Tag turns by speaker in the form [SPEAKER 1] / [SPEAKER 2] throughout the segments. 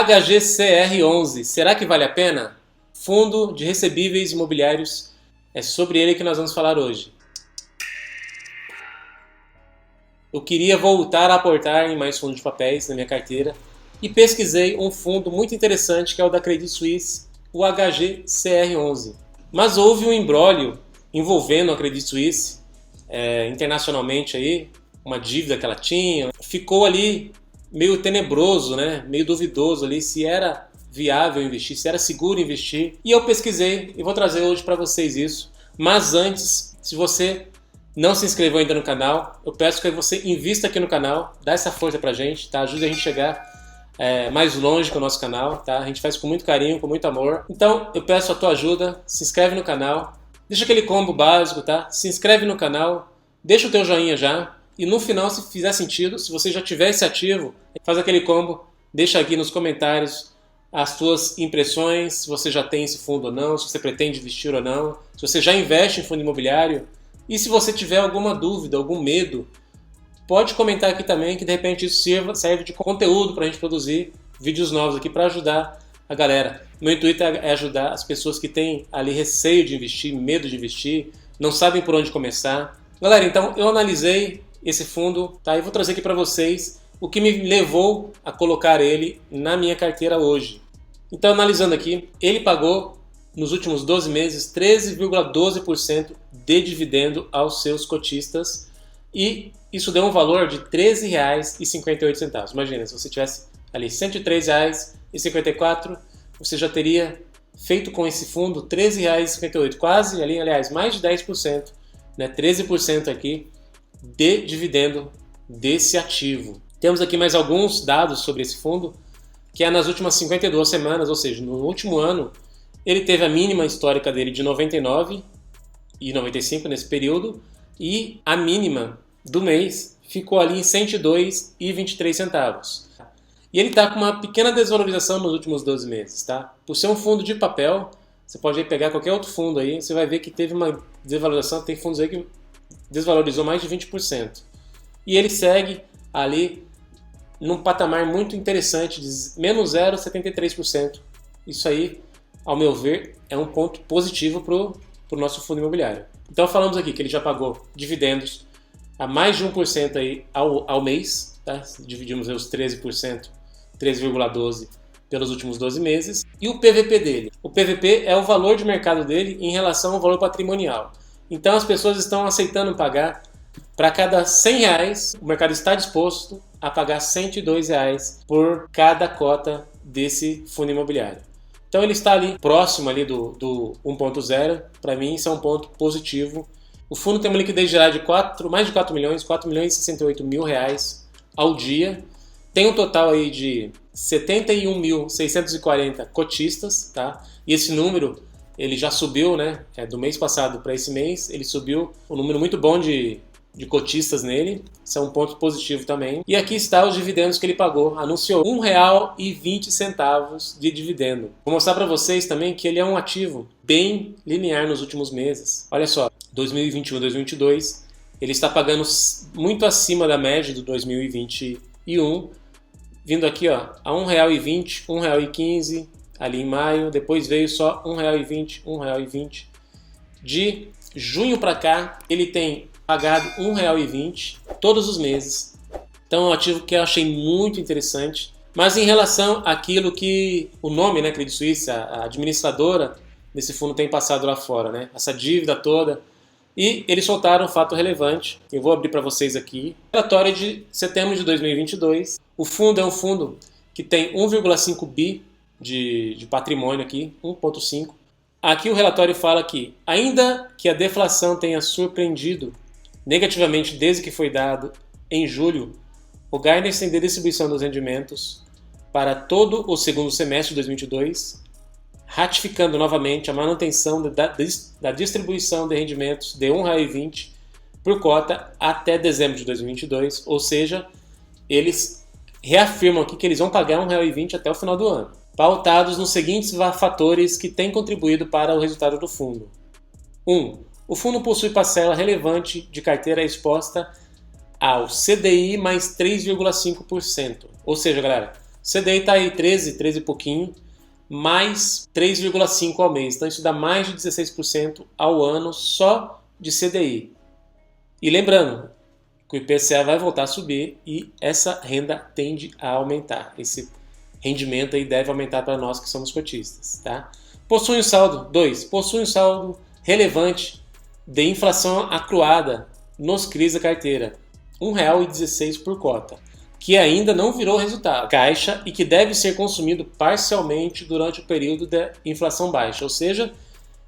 [SPEAKER 1] HGCR11, será que vale a pena? Fundo de recebíveis imobiliários, é sobre ele que nós vamos falar hoje. Eu queria voltar a aportar em mais fundos de papéis na minha carteira e pesquisei um fundo muito interessante que é o da Credit Suisse, o HGCR11. Mas houve um imbróglio envolvendo a Credit Suisse internacionalmente aí, uma dívida que ela tinha, ficou ali meio tenebroso, né? Meio duvidoso ali se era viável investir, se era seguro investir. E eu pesquisei e vou trazer hoje para vocês isso. Mas antes, se você não se inscreveu ainda no canal, eu peço que você invista aqui no canal, dá essa força pra gente, tá? Ajuda a gente a chegar mais longe com o nosso canal, tá? A gente faz com muito carinho, com muito amor. Então, eu peço a tua ajuda, se inscreve no canal, deixa aquele combo básico, tá? Se inscreve no canal, deixa o teu joinha já, e no final, se fizer sentido, se você já tiver esse ativo, faz aquele combo, deixa aqui nos comentários as tuas impressões, se você já tem esse fundo ou não, se você pretende investir ou não, se você já investe em fundo imobiliário, e se você tiver alguma dúvida, algum medo, pode comentar aqui também, que de repente isso serve de conteúdo para a gente produzir vídeos novos aqui para ajudar a galera. Meu intuito é ajudar as pessoas que têm ali receio de investir, medo de investir, não sabem por onde começar. Galera, então eu analisei esse fundo, tá? E vou trazer aqui para vocês o que me levou a colocar ele na minha carteira hoje. Então, analisando aqui, ele pagou nos últimos 12 meses 13,12% de dividendo aos seus cotistas e isso deu um valor de R$ 13,58. Imagina, se você tivesse ali R$ 103,54, você já teria feito com esse fundo R$ 13,58, quase ali, aliás, mais de 10%, né, 13% aqui de dividendo desse ativo. Temos aqui mais alguns dados sobre esse fundo, que é nas últimas 52 semanas, ou seja, no último ano, ele teve a mínima histórica dele de 99,95 nesse período e a mínima do mês ficou ali em 102,23. E ele está com uma pequena desvalorização nos últimos 12 meses, tá? Por ser um fundo de papel, você pode aí pegar qualquer outro fundo aí, você vai ver que teve uma desvalorização, tem fundos aí que desvalorizou mais de 20%. E ele segue ali num patamar muito interessante de menos 0,73%. Isso aí, ao meu ver, é um ponto positivo para o nosso fundo imobiliário. Então falamos aqui que ele já pagou dividendos a mais de 1% aí ao mês, tá? Dividimos aí os 13%, 13,12% pelos últimos 12 meses. E o PVP dele? O PVP é o valor de mercado dele em relação ao valor patrimonial. Então as pessoas estão aceitando pagar, para cada R$100, o mercado está disposto a pagar R$102 por cada cota desse fundo imobiliário. Então ele está ali próximo ali do 1.0, para mim isso é um ponto positivo. O fundo tem uma liquidez diária de mais de 4 milhões, 4 milhões e 68 mil reais ao dia. Tem um total aí de 71.640 cotistas, tá? E esse número ele já subiu, né? Do mês passado para esse mês, ele subiu um número muito bom de cotistas nele, isso é um ponto positivo também. E aqui está os dividendos que ele pagou, anunciou R$ 1,20 de dividendo. Vou mostrar para vocês também que ele é um ativo bem linear nos últimos meses. Olha só, 2021, 2022, ele está pagando muito acima da média do 2021, vindo aqui ó, a R$ 1,20, R$ 1,15 ali em maio, depois veio só R$ 1,20, R$ 1,20. De junho para cá, ele tem pagado R$ 1,20 todos os meses. Então é um ativo que eu achei muito interessante. Mas em relação àquilo que o nome, né, Credit Suisse, a administradora desse fundo tem passado lá fora, né, essa dívida toda. E eles soltaram um fato relevante, eu vou abrir para vocês aqui. Relatório de setembro de 2022. O fundo é um fundo que tem 1,5 bi de patrimônio aqui, 1,5. Aqui o relatório fala que, ainda que a deflação tenha surpreendido negativamente desde que foi dado em julho, o Gartner estendeu a distribuição dos rendimentos para todo o segundo semestre de 2022, ratificando novamente a manutenção da distribuição de rendimentos de R$ 1,20 por cota até dezembro de 2022, ou seja, eles reafirmam aqui que eles vão pagar R$ 1,20 até o final do ano, pautados nos seguintes fatores que têm contribuído para o resultado do fundo. 1. O fundo possui parcela relevante de carteira exposta ao CDI mais 3,5%. Ou seja, galera, CDI está aí 13 e pouquinho, mais 3,5 ao mês. Então isso dá mais de 16% ao ano só de CDI. E lembrando que o IPCA vai voltar a subir e essa renda tende a aumentar. Esse rendimento aí deve aumentar para nós que somos cotistas, tá? Possui um saldo, 2. Possui um saldo relevante de inflação acruada nos CRIs da carteira, R$ 1,16 por cota, que ainda não virou resultado caixa e que deve ser consumido parcialmente durante o período da inflação baixa. Ou seja,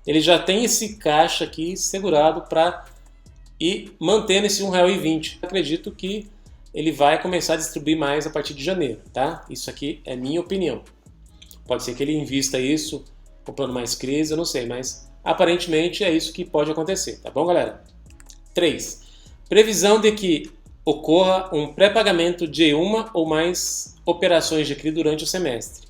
[SPEAKER 1] ele já tem esse caixa aqui segurado para ir mantendo esse R$ 1,20. Acredito que ele vai começar a distribuir mais a partir de janeiro, tá? Isso aqui é minha opinião. Pode ser que ele invista isso comprando mais CRIs, eu não sei, mas aparentemente é isso que pode acontecer, tá bom, galera? 3. Previsão de que ocorra um pré-pagamento de uma ou mais operações de CRI durante o semestre,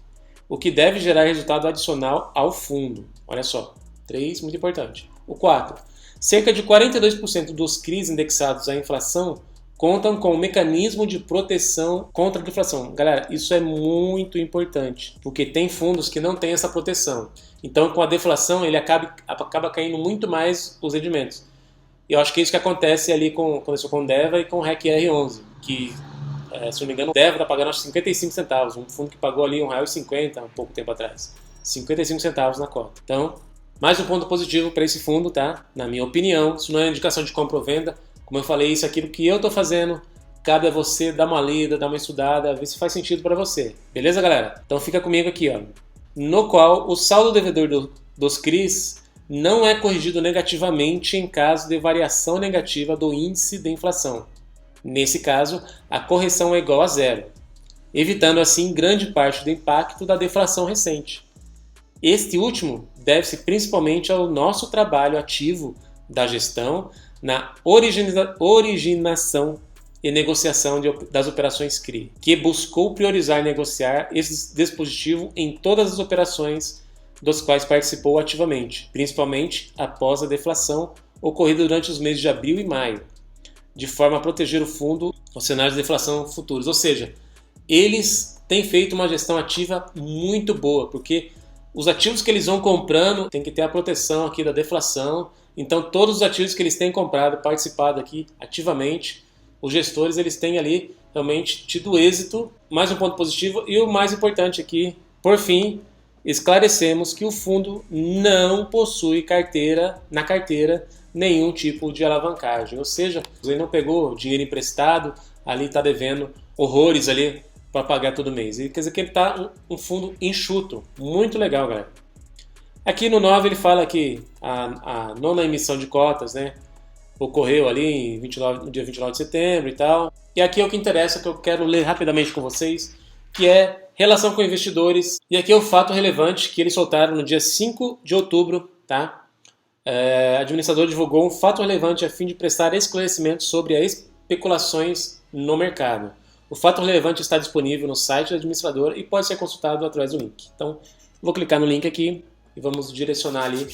[SPEAKER 1] o que deve gerar resultado adicional ao fundo. Olha só, 3, muito importante. O 4. Cerca de 42% dos CRIs indexados à inflação contam com um mecanismo de proteção contra a inflação. Galera, isso é muito importante, porque tem fundos que não têm essa proteção. Então, com a deflação, ele acaba caindo muito mais os rendimentos. E eu acho que é isso que acontece ali aconteceu com o DEVA e com o REC R11, que, se não me engano, o DEVA está pagando acho 55 centavos, um fundo que pagou ali R$1,50 há um pouco tempo atrás. 55 centavos na cota. Então, mais um ponto positivo para esse fundo, tá? Na minha opinião, isso não é indicação de compra ou venda. Como eu falei, isso é aquilo que eu estou fazendo, cabe a você dar uma lida, dar uma estudada, ver se faz sentido para você. Beleza, galera? Então fica comigo aqui, ó. No qual o saldo devedor dos CRIs não é corrigido negativamente em caso de variação negativa do índice de inflação. Nesse caso, a correção é igual a zero, evitando assim grande parte do impacto da deflação recente. Este último deve-se principalmente ao nosso trabalho ativo da gestão na originação e negociação das operações CRI, que buscou priorizar e negociar esse dispositivo em todas as operações dos quais participou ativamente, principalmente após a deflação ocorrida durante os meses de abril e maio, de forma a proteger o fundo aos cenários de deflação futuros. Ou seja, eles têm feito uma gestão ativa muito boa, porque os ativos que eles vão comprando tem que ter a proteção aqui da deflação. Então, todos os ativos que eles têm comprado, participado aqui ativamente, os gestores eles têm ali realmente tido êxito. Mais um ponto positivo e o mais importante aqui, por fim, esclarecemos que o fundo não possui na carteira nenhum tipo de alavancagem. Ou seja, ele não pegou dinheiro emprestado, ali está devendo horrores ali para pagar todo mês. Quer dizer que ele está um fundo enxuto. Muito legal, galera. Aqui no 9 ele fala que a nona emissão de cotas, né, ocorreu ali no dia 29 de setembro e tal. E aqui é o que interessa, que eu quero ler rapidamente com vocês, que é relação com investidores. E aqui é o fato relevante que eles soltaram no dia 5 de outubro, tá? O administrador divulgou um fato relevante a fim de prestar esclarecimentos sobre as especulações no mercado. O fato relevante está disponível no site do administrador e pode ser consultado através do link. Então, vou clicar no link aqui e vamos direcionar ali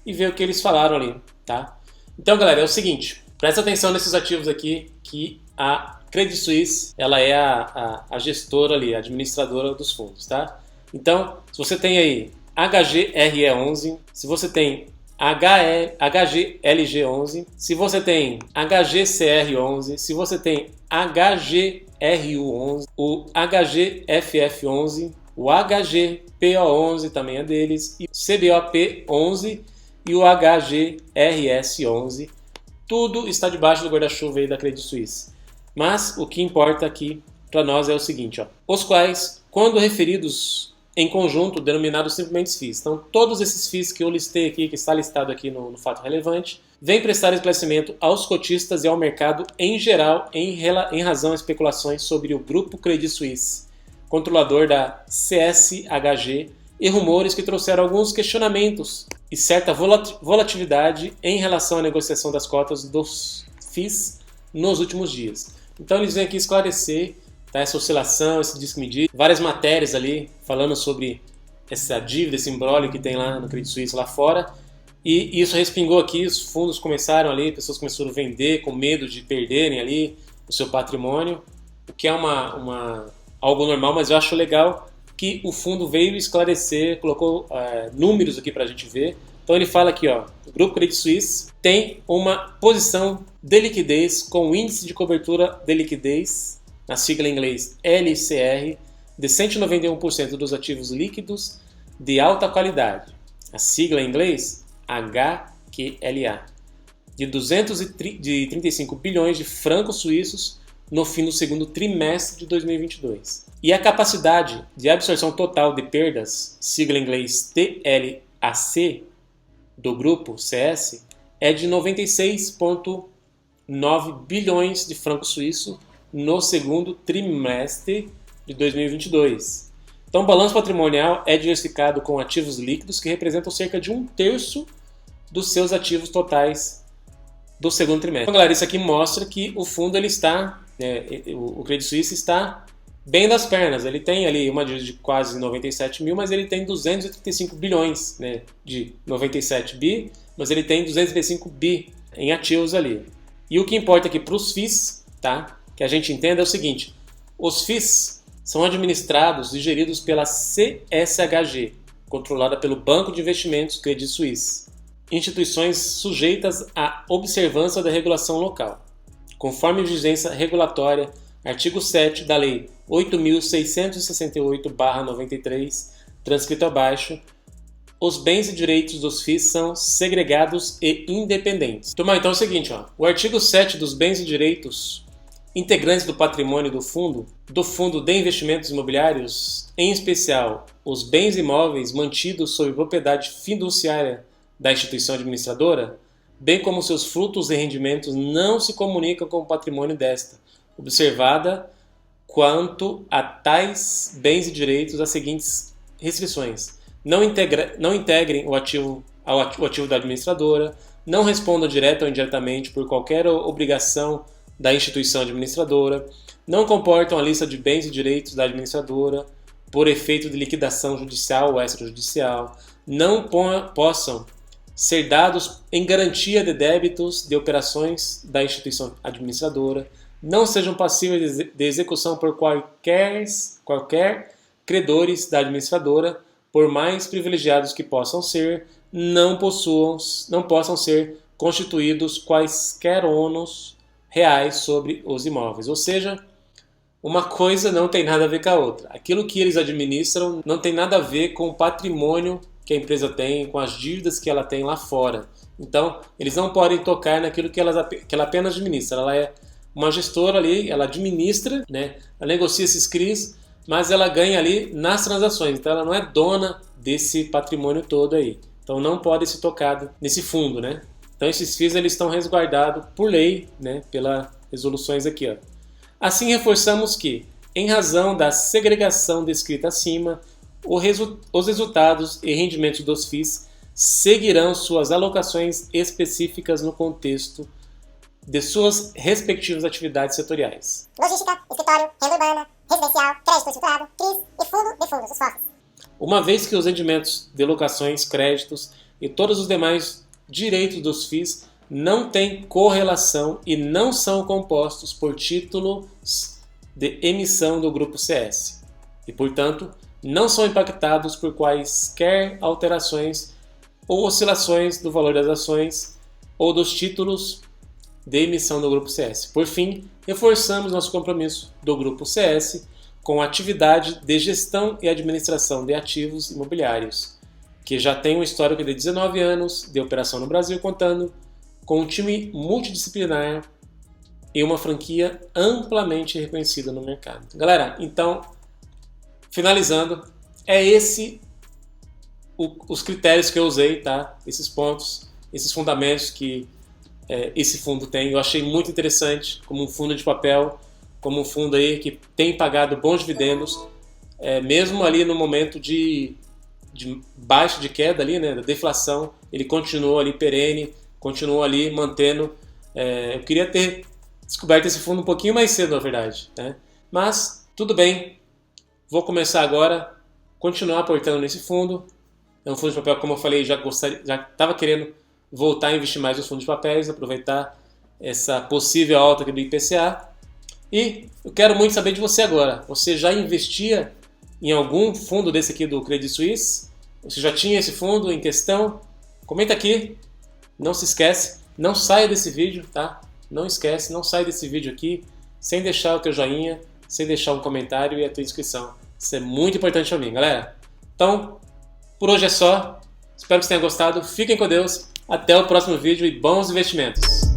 [SPEAKER 1] e ver o que eles falaram ali, tá? Então, galera, é o seguinte, presta atenção nesses ativos aqui, que a Credit Suisse, ela é a gestora ali, a administradora dos fundos, tá? Então, se você tem aí HGRE11, se você tem HGLG11, se você tem HGCR11, se você tem HGRU11, o HGFF11, o HGPO11 também é deles, e o CBOP11 e o HGRS11, tudo está debaixo do guarda-chuva aí da Credit Suisse. Mas o que importa aqui para nós é o seguinte, ó, os quais, quando referidos em conjunto, denominados simplesmente FIIs. Então, todos esses FIIs que eu listei aqui, que está listado aqui no fato relevante, vem prestar esclarecimento aos cotistas e ao mercado em geral em razão a especulações sobre o grupo Credit Suisse, controlador da CSHG, e rumores que trouxeram alguns questionamentos e certa volatilidade em relação à negociação das cotas dos FIIs nos últimos dias. Então eles vêm aqui esclarecer, tá, essa oscilação, esse disque-medir, várias matérias ali falando sobre essa dívida, esse imbróglio que tem lá no Credit Suisse lá fora, e isso respingou aqui, os fundos começaram ali, pessoas começaram a vender com medo de perderem ali o seu patrimônio, o que é uma algo normal, mas eu acho legal que o fundo veio esclarecer, colocou números aqui para a gente ver. Então ele fala aqui, ó, o Grupo Credit Suisse tem uma posição de liquidez com índice de cobertura de liquidez, na sigla em inglês LCR, de 191% dos ativos líquidos de alta qualidade, a sigla em inglês HQLA, de 235 bilhões de francos suíços no fim do segundo trimestre de 2022. E a capacidade de absorção total de perdas, sigla em inglês TLAC, do grupo CS, é de 96,9 bilhões de francos suíços no segundo trimestre de 2022. Então, o balanço patrimonial é diversificado com ativos líquidos que representam cerca de 1/3 dos seus ativos totais do segundo trimestre. Então, galera, isso aqui mostra que o fundo ele está, o Credit Suisse está bem das pernas. Ele tem ali uma dívida de quase 97 mil, mas ele tem 235 bilhões, né, de 97 bi, mas ele tem 235 bi em ativos ali. E o que importa aqui para os FIIs, tá, que a gente entenda é o seguinte: os FIIs são administrados e geridos pela CSHG, controlada pelo Banco de Investimentos Credit Suisse, instituições sujeitas à observância da regulação local, conforme vigência regulatória, artigo 7 da Lei 8.668/93, transcrito abaixo. Os bens e direitos dos FIIs são segregados e independentes. Turma, então é o seguinte, ó, o artigo 7 dos bens e direitos integrantes do patrimônio do Fundo de Investimentos Imobiliários, em especial os bens imóveis mantidos sob propriedade fiduciária da instituição administradora, bem como seus frutos e rendimentos, não se comunicam com o patrimônio desta, observada quanto a tais bens e direitos as seguintes restrições: não integrem o ativo da administradora, não respondam direta ou indiretamente por qualquer obrigação da instituição administradora, não comportam a lista de bens e direitos da administradora por efeito de liquidação judicial ou extrajudicial, não possam ser dados em garantia de débitos de operações da instituição administradora, não sejam passíveis de execução por qualquer credores da administradora, por mais privilegiados que possam ser, não possam ser constituídos quaisquer ônus reais sobre os imóveis. Ou seja, uma coisa não tem nada a ver com a outra. Aquilo que eles administram não tem nada a ver com o patrimônio que a empresa tem, com as dívidas que ela tem lá fora. Então, eles não podem tocar naquilo que ela apenas administra. Ela é uma gestora ali, ela administra, né? Ela negocia esses CRIs, mas ela ganha ali nas transações. Então, ela não é dona desse patrimônio todo aí. Então, não pode ser tocado nesse fundo, né? Então, esses FIIs eles estão resguardados por lei, né? Pelas resoluções aqui, ó. Assim, reforçamos que, em razão da segregação descrita acima, os resultados e rendimentos dos FIIs seguirão suas alocações específicas no contexto de suas respectivas atividades setoriais.
[SPEAKER 2] Logística, escritório, renda urbana, residencial, crédito estruturado, CRIs e fundo de fundos, os FOFs.
[SPEAKER 1] Uma vez que os rendimentos de locações, créditos e todos os demais direitos dos FIIs não têm correlação e não são compostos por títulos de emissão do Grupo CS e, portanto, não são impactados por quaisquer alterações ou oscilações do valor das ações ou dos títulos de emissão do Grupo CS. Por fim, reforçamos nosso compromisso do Grupo CS com a atividade de gestão e administração de ativos imobiliários, que já tem um histórico de 19 anos de operação no Brasil, contando com um time multidisciplinar e uma franquia amplamente reconhecida no mercado. Galera, então, finalizando, é os critérios que eu usei, tá? Esses pontos, esses fundamentos que esse fundo tem. Eu achei muito interessante como um fundo de papel, como um fundo aí que tem pagado bons dividendos, mesmo ali no momento de baixo de queda ali, né, da deflação, ele continuou ali perene, continuou ali mantendo. Eu queria ter descoberto esse fundo um pouquinho mais cedo, na verdade, né? Mas tudo bem, vou começar agora, continuar aportando nesse fundo. É um fundo de papel, como eu falei, já estava querendo voltar a investir mais nos fundos de papéis, aproveitar essa possível alta aqui do IPCA. E eu quero muito saber de você agora. Você já investia em algum fundo desse aqui do Credit Suisse? Você já tinha esse fundo em questão? Comenta aqui. Não se esquece, não saia desse vídeo, tá? Não esquece, não saia desse vídeo aqui sem deixar o teu joinha, sem deixar um comentário e a tua inscrição. Isso é muito importante para mim, galera. Então, por hoje é só. Espero que você tenha gostado. Fiquem com Deus. Até o próximo vídeo e bons investimentos!